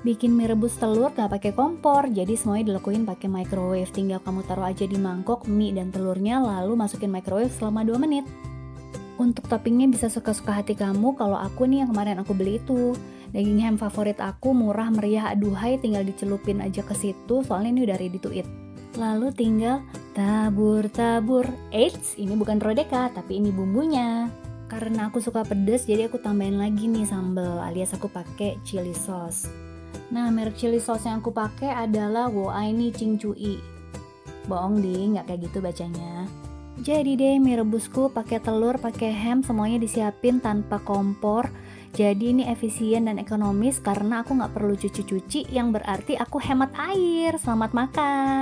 Bikin mie rebus telur gak pakai kompor, jadi semuanya dilakuin pakai microwave. Tinggal kamu taruh aja di mangkok mie dan telurnya, lalu masukin microwave selama 2 menit. Untuk toppingnya bisa suka-suka hati kamu. Kalau aku nih yang kemarin aku beli itu daging ham favorit aku, murah meriah aduhai, tinggal dicelupin aja ke situ, soalnya ini udah ready to eat. Lalu tinggal tabur-tabur. Eits, ini bukan rodeka, tapi ini bumbunya. Karena aku suka pedes, jadi aku tambahin lagi nih sambal, alias aku pakai chili sauce. Nah, merek chili sauce yang aku pakai adalah Woaini Qingcui. Bohong ding, nggak kayak gitu bacanya. Jadi deh, mie rebusku pakai telur, pakai ham, semuanya disiapin tanpa kompor. Jadi ini efisien dan ekonomis karena aku nggak perlu cuci-cuci, yang berarti aku hemat air. Selamat makan!